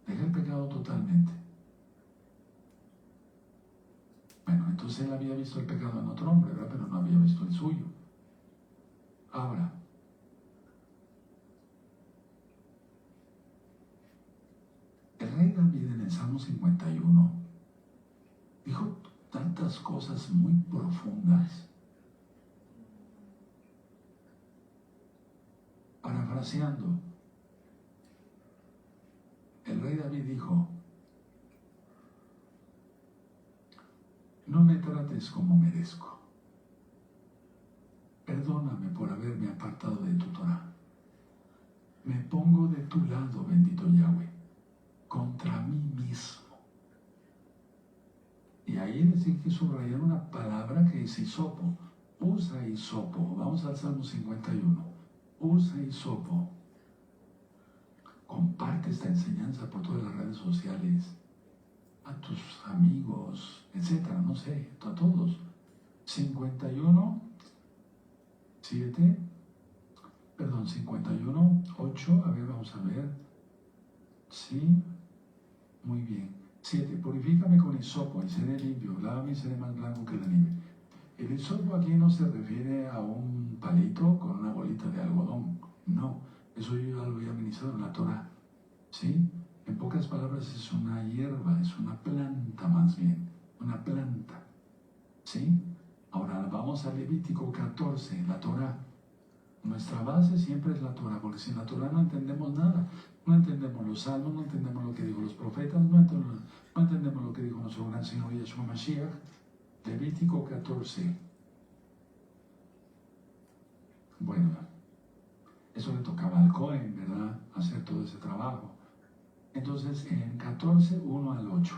Deja el pecado totalmente. Bueno, entonces él había visto el pecado en otro hombre, ¿verdad? Pero no había visto el suyo. Ahora, el rey David en el Salmo 51 dijo tantas cosas muy profundas. Parafraseando, el rey David dijo: no me trates como merezco. Perdóname por haberme apartado de tu Torah. Me pongo de tu lado, bendito Yahweh, contra mí mismo. Y ahí les dije que subrayar una palabra que es hisopo. Usa hisopo. Vamos al Salmo 51. Usa hisopo. Comparte esta enseñanza por todas las redes sociales, a tus amigos, etcétera, no sé, a todos. 51, 7, perdón, 51, 8, a ver, vamos a ver. Sí, muy bien. 7, purifícame con hisopo y seré limpio, lávame y seré más blanco que la nieve. El hisopo aquí no se refiere a un palito con una bolita de algodón, no, eso yo ya lo había ministrado en la Torah, ¿sí? En pocas palabras es una hierba, es una planta más bien, una planta, ¿sí? Ahora vamos a Levítico 14, la Torah. Nuestra base siempre es la Torah, porque sin la Torah no entendemos nada. No entendemos los salmos, no entendemos lo que dijo los profetas, no entendemos lo que dijo nuestro gran Señor Yeshua Mashiach. Levítico 14. Bueno, eso le tocaba al Cohen, ¿verdad? Hacer todo ese trabajo. Entonces, en 14, 1 al 8.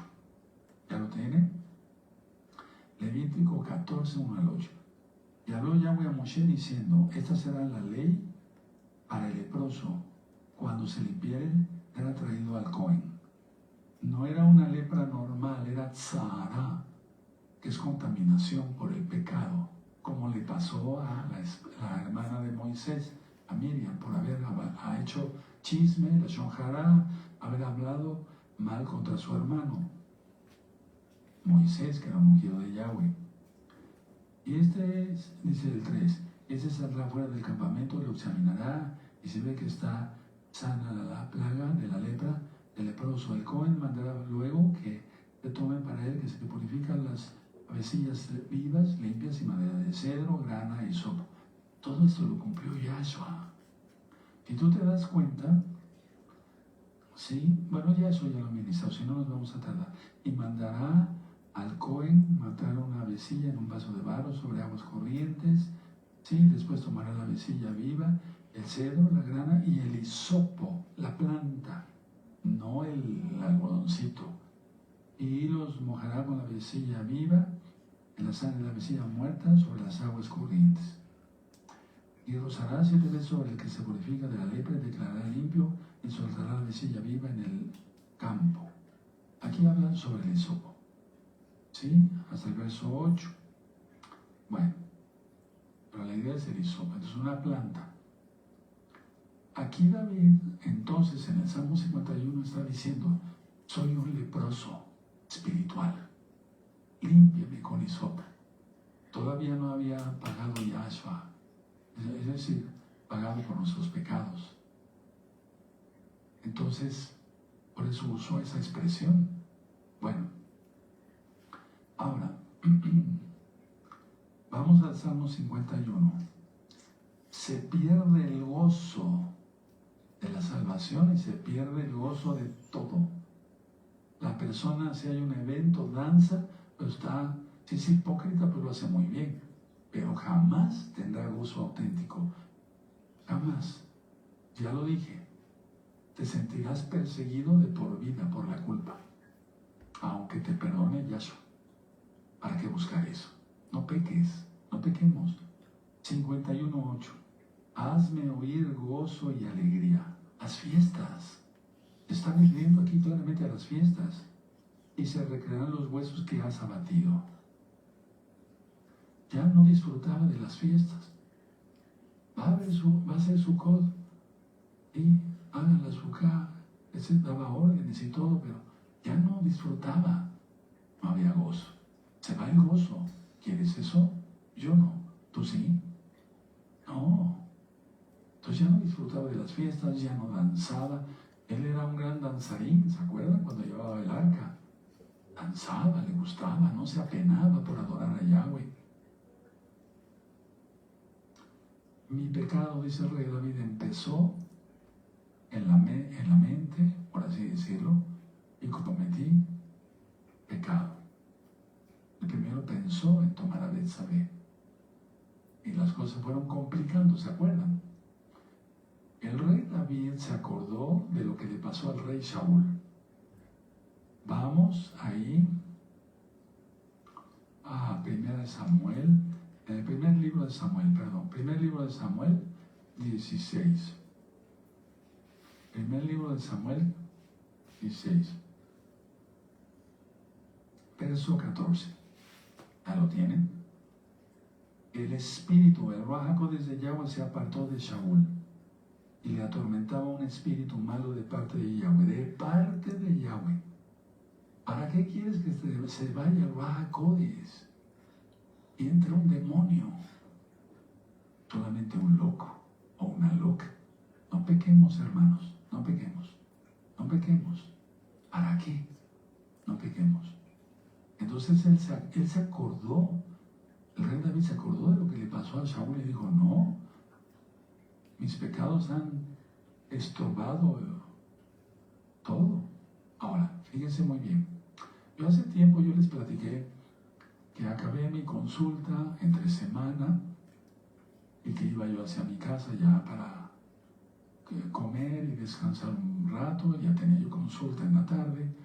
¿Ya lo tienen? Levítico 14, 1 al 8. Y habló Yahweh a Moshe diciendo, esta será la ley para el leproso. Cuando se limpiere, era traído al Cohen. No era una lepra normal, era tzara, que es contaminación por el pecado, como le pasó a la hermana de Moisés, a Miriam, por haber hecho chisme, la shonjará, haber hablado mal contra su hermano, Moisés, que era un ungido de Yahweh. Y este es, dice el 3, ese saldrá fuera del campamento, lo examinará, y si ve que está sana la plaga de la lepra, el leproso, el Cohen mandará luego que le tomen para él, que se purifican las avecillas vivas, limpias y madera de cedro, grana y sopo. Todo esto lo cumplió Yahshua. Y tú te das cuenta, ¿sí? Bueno, ya eso ya lo he ministrado, si no nos vamos a tardar. Y mandará al Cohen matar una avecilla en un vaso de barro sobre aguas corrientes, ¿sí? Después tomará la avecilla viva, el cedro, la grana y el hisopo, la planta, no el algodoncito. Y los mojará con la avecilla viva, en la sangre de la avecilla muerta, sobre las aguas corrientes. Y rozará 7 veces sobre el que se purifica de la lepra y declarará limpio, y soltará la avecilla viva en el campo. Aquí hablan sobre el hisopo, ¿sí? Hasta el verso 8. Bueno, pero la idea es el hisopo, es una planta. Aquí David, entonces, en el Salmo 51 está diciendo, soy un leproso espiritual, límpiame con hisopo. Todavía no había pagado Yahshua, es decir, pagado por nuestros pecados. Entonces, por eso usó esa expresión. Bueno, ahora, vamos al Salmo 51. Se pierde el gozo de la salvación y se pierde el gozo de todo. La persona, si hay un evento, danza, pero si es hipócrita, pues lo hace muy bien, pero jamás tendrá gozo auténtico. Jamás. Ya lo dije, te sentirás perseguido de por vida por la culpa, aunque te perdone Yahshua. ¿Para qué buscar eso? No peques, no pequemos. 51:8. Hazme oír gozo y alegría. Las fiestas. Está refiriendo aquí claramente a las fiestas. Y se recrearán los huesos que has abatido. Ya no disfrutaba de las fiestas. Va a ser su cod. Y hagan la suká. Ese daba órdenes y todo, pero ya no disfrutaba. No había gozo. Se va el gozo. ¿Quieres eso? Yo no. ¿Tú sí? No. Entonces ya no disfrutaba de las fiestas, ya no danzaba. Él era un gran danzarín, ¿se acuerdan? Cuando llevaba el arca. Danzaba, le gustaba, no se apenaba por adorar a Yahweh. Mi pecado, dice el rey David, empezó en la mente, por así decirlo, y cometí pecado. El primero pensó en tomar a Betsabé. Y las cosas fueron complicando, ¿se acuerdan? El rey David se acordó de lo que le pasó al rey Saúl. Vamos ahí a Primera de Samuel, en el primer libro de Samuel 16. Primer libro de Samuel 16. Verso 14. ¿Ya lo tienen? El espíritu, el Ruach HaKodesh de Yahweh se apartó de Saúl y le atormentaba un espíritu malo de parte de Yahweh. ¿Para qué quieres que se vaya el Ruach HaKodesh y entre un demonio? Solamente un loco o una loca. No pequemos, hermanos, no pequemos. No pequemos. ¿Para qué? No pequemos. Entonces él se acordó, el rey David se acordó de lo que le pasó a Saúl y dijo, no, mis pecados han estorbado todo. Ahora, fíjense muy bien. Yo hace tiempo yo les platiqué que acabé mi consulta entre semana y que iba yo hacia mi casa ya para comer y descansar un rato. Ya tenía yo consulta en la tarde.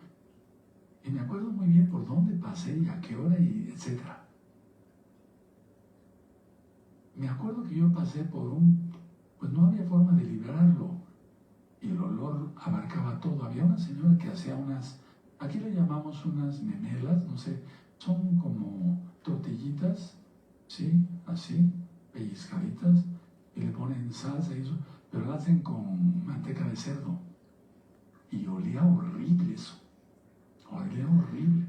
Y me acuerdo muy bien por dónde pasé y a qué hora y etcétera. Me acuerdo que yo pasé por pues no había forma de librarlo. Y el olor abarcaba todo. Había una señora que hacía aquí le llamamos unas memelas, no sé, son como tortillitas, ¿sí? Así, pellizcaditas, y le ponen salsa y eso, pero la hacen con manteca de cerdo. Y olía horrible eso, olía horrible.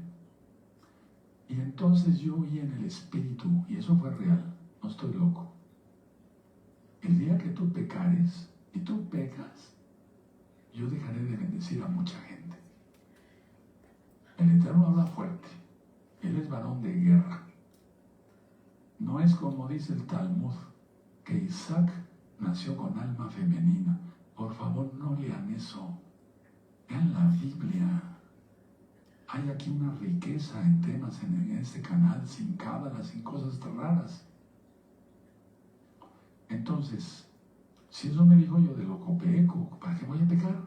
Y entonces yo oí en el espíritu, y eso fue real, no estoy loco. El día que tú pecares, y tú pecas, yo dejaré de bendecir a mucha gente. El Eterno habla fuerte. Él es varón de guerra. No es como dice el Talmud, que Isaac nació con alma femenina. Por favor, no lean eso. Lean la Biblia. Hay aquí una riqueza en temas en este canal, sin cábalas, sin cosas tan raras. Entonces, si eso me dijo yo de loco peco, ¿para qué voy a pecar?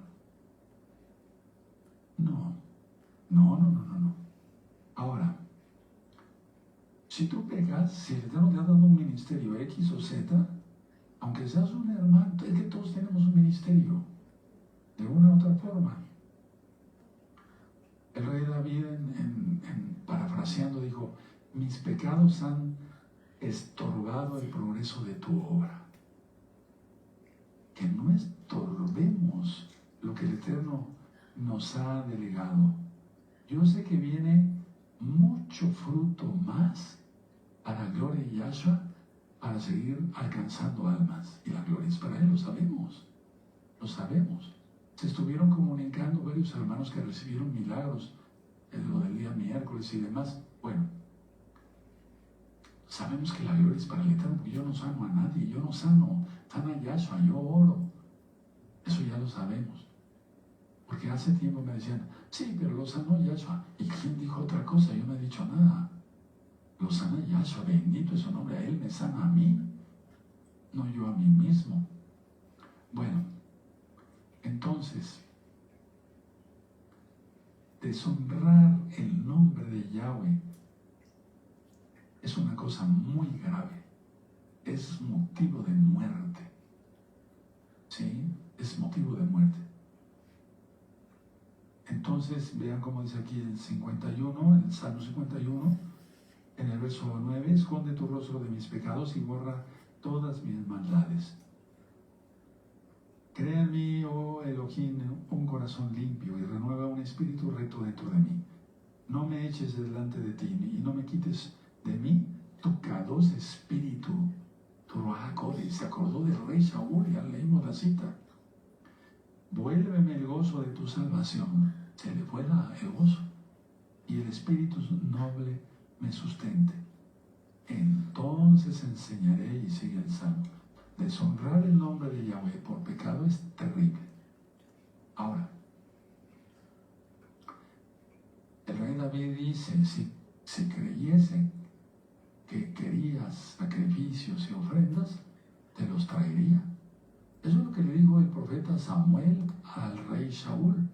No. Ahora, si tú pecas, si el Eterno te ha dado un ministerio X o Z, aunque seas un hermano, es que todos tenemos un ministerio, de una u otra forma. El rey David, parafraseando, dijo, mis pecados han estorbado el progreso de tu obra. Que no estorbemos lo que el Eterno nos ha delegado. Yo sé que viene mucho fruto más para la gloria de Yahshua, para seguir alcanzando almas. Y la gloria es para Él, lo sabemos. Lo sabemos. Se estuvieron comunicando varios hermanos que recibieron milagros en lo del día miércoles y demás. Bueno, sabemos que la gloria es para el Eterno, porque yo no sano a nadie, yo no sano, sana a Yahshua, yo oro. Eso ya lo sabemos. Porque hace tiempo me decían, sí, pero lo sanó Yahshua. ¿Y quién dijo otra cosa? Yo no he dicho nada. Lo sana Yahshua, bendito es su nombre. A Él me sana a mí, no yo a mí mismo. Bueno, entonces, deshonrar el nombre de Yahweh es una cosa muy grave. Es motivo de muerte. ¿Sí? Es motivo de muerte. Entonces, vean cómo dice aquí el 51, el Salmo 51, en el verso 9, esconde tu rostro de mis pecados y borra todas mis maldades. Crea en mí, oh Elohim, un corazón limpio y renueva un espíritu recto dentro de mí. No me eches delante de ti y no me quites de mí tu Kadosh espíritu. Tu Ruach HaKodesh. Se acordó del rey Saúl, ya leímos la cita. Vuélveme el gozo de tu salvación. Se le fue el gozo. Y el espíritu noble me sustente. Entonces enseñaré, y sigue el Salmo, deshonrar el nombre de Yahweh por pecado es terrible. Ahora, el rey David dice, si creyese que querías sacrificios y ofrendas, te los traería. Eso es lo que le dijo el profeta Samuel al rey Saúl.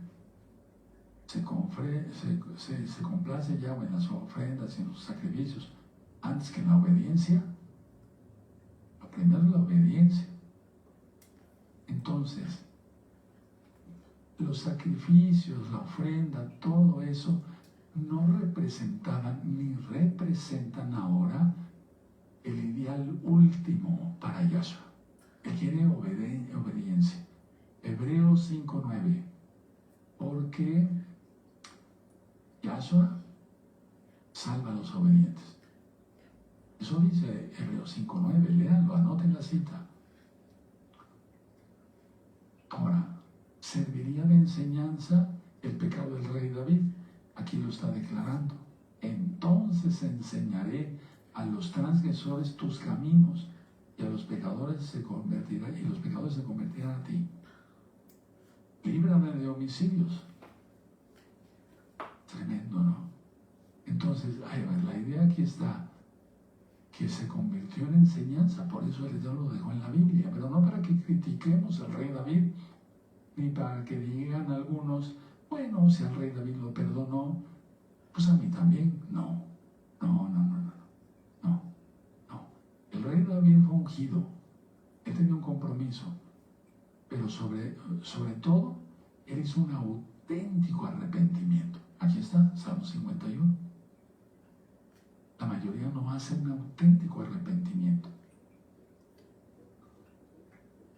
Se complace Yahweh en las ofrendas y en los sacrificios antes que en la obediencia. Lo primero es la obediencia. Entonces, los sacrificios, la ofrenda, todo eso no representaban ni representan ahora el ideal último para Yahshua. Él quiere obediencia. Hebreos 5:9. Porque Yahshua salva a los obedientes. Eso dice Hebreos 5:9. Léanlo, anoten la cita. Ahora, serviría de enseñanza el pecado del rey David. Aquí lo está declarando. Entonces enseñaré a los transgresores tus caminos y a los pecadores se convertirán, y los pecadores se convertirán a ti. Líbrame de homicidios. Tremendo, ¿no? Entonces, la idea aquí está, que se convirtió en enseñanza, por eso el Dios lo dejó en la Biblia, pero no para que critiquemos al rey David, ni para que digan algunos, bueno, si al rey David lo perdonó, pues a mí también. No. El rey David fue ungido, él tenía un compromiso, pero sobre todo, él hizo un auténtico arrepentimiento. Aquí está, Salmo 51. La mayoría no hace un auténtico arrepentimiento.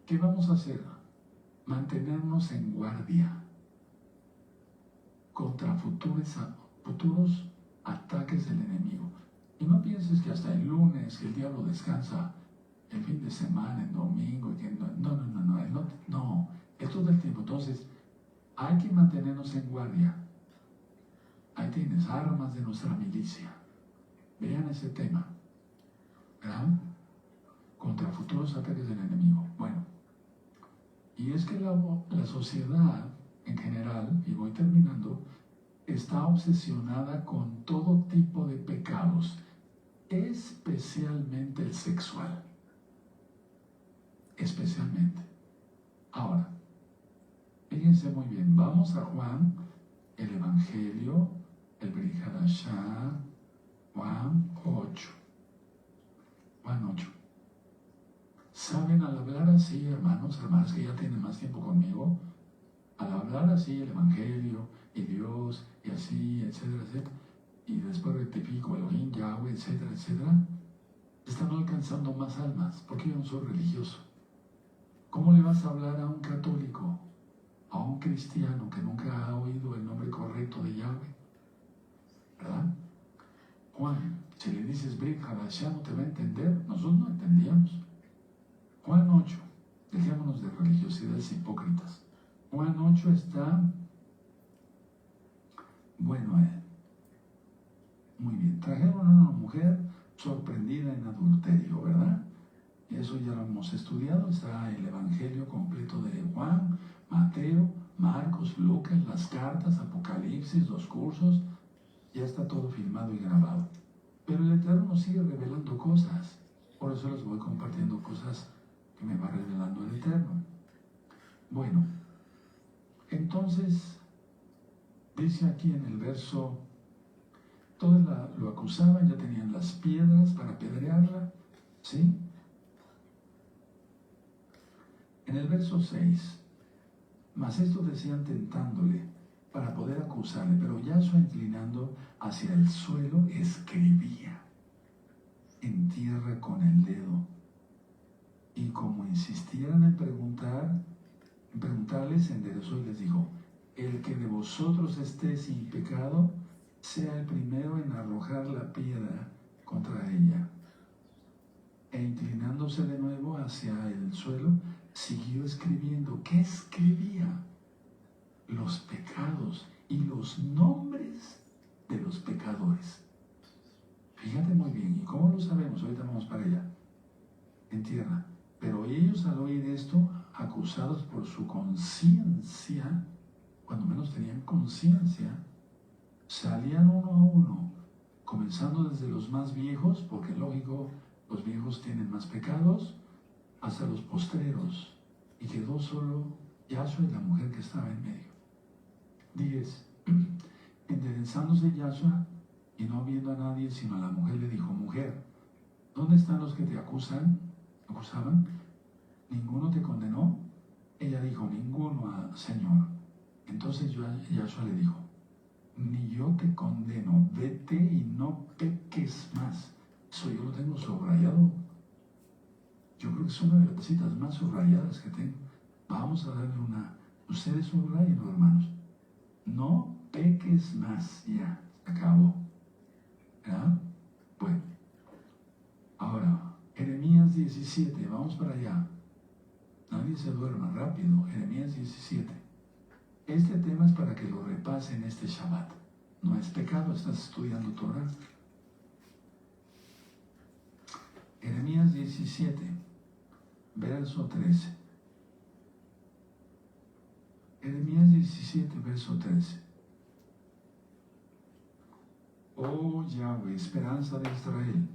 ¿Qué vamos a hacer? Mantenernos en guardia contra futuros ataques del enemigo. Y no pienses que hasta el lunes, que el diablo descansa el fin de semana, el domingo, que no, es todo el tiempo. Entonces, hay que mantenernos en guardia. Ahí tienes, armas de nuestra milicia. Vean ese tema, ¿verdad? Contra futuros ataques del enemigo. Bueno, y es que la sociedad en general, y voy terminando, está obsesionada con todo tipo de pecados, especialmente el sexual. Especialmente. Ahora, fíjense muy bien, vamos a Juan, el Evangelio, el Brit Hadashah, Juan 8. Juan 8. ¿Saben? Al hablar así, hermanos, hermanas que ya tienen más tiempo conmigo, al hablar así el Evangelio y Dios y así, etcétera, etcétera, y después rectifico Elohim, Yahweh, etcétera, etcétera, están alcanzando más almas, porque yo no soy religioso. ¿Cómo le vas a hablar a un católico, a un cristiano que nunca ha oído el nombre correcto de Yahweh? ¿Verdad? Juan, si le dices Brit Hadashah no te va a entender, nosotros no entendíamos. Juan 8, dejémonos de religiosidades hipócritas. Juan 8 está, bueno, muy bien, trajeron a una mujer sorprendida en adulterio, ¿verdad? Eso ya lo hemos estudiado, está el Evangelio completo de Juan, Mateo, Marcos, Lucas, las cartas, Apocalipsis, los cursos, ya está todo filmado y grabado. Pero el Eterno nos sigue revelando cosas, por eso les voy compartiendo cosas que me va revelando el Eterno. Bueno, entonces, dice aquí en el verso, todos lo acusaban, ya tenían las piedras para apedrearla, ¿sí? En el verso 6, mas esto decían tentándole para poder acusarle, pero Yahshua inclinando hacia el suelo escribía en tierra con el dedo. Y como insistieran en preguntarles, se enderezó y les dijo, el que de vosotros esté sin pecado, sea el primero en arrojar la piedra contra ella. E inclinándose de nuevo hacia el suelo, siguió escribiendo. ¿Qué escribía? Los pecados y los nombres de los pecadores. Fíjate muy bien, ¿y cómo lo sabemos? Ahorita vamos para allá, en tierra. Pero ellos al oír esto, acusados por su conciencia, cuando menos tenían conciencia, salían uno a uno, comenzando desde los más viejos, porque lógico, los viejos tienen más pecados, hasta los postreros, y quedó solo Yahshua y la mujer que estaba en medio. 10. Enderezándose Yahshua y no viendo a nadie sino a la mujer, le dijo, mujer, ¿dónde están los que te acusaban? ¿Ninguno te condenó? Ella dijo, ninguno, Señor. Entonces Yahshua le dijo, ni yo te condeno, vete y no peques más. Eso yo lo tengo subrayado. Yo creo que es una de las citas más subrayadas que tengo. Vamos a darle una. Ustedes subrayenlo, hermanos. No peques más. Ya, se acabó. ¿Verdad? Bueno. Ahora, Jeremías 17. Vamos para allá. Nadie se duerma, rápido. Jeremías 17. Este tema es para que lo repasen este Shabbat. No es pecado, estás estudiando Torah. Jeremías 17. verso 13. Jeremías 17, verso 13. Oh Yahweh, esperanza de Israel,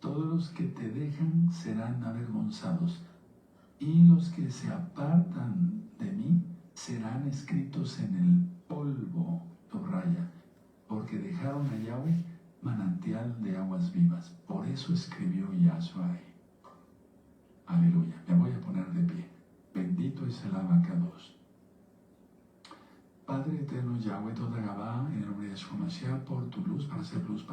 todos los que te dejan serán avergonzados, y los que se apartan de mí serán escritos en el polvo, subraya, porque dejaron a Yahweh manantial de aguas vivas. Por eso escribió Yahshua ahí. Aleluya. Me voy a poner de pie. Bendito es el abacados. Padre eterno Yahweh, toda Gabá, en el nombre de Yeshua Mashiach, por tu luz, para hacer luz para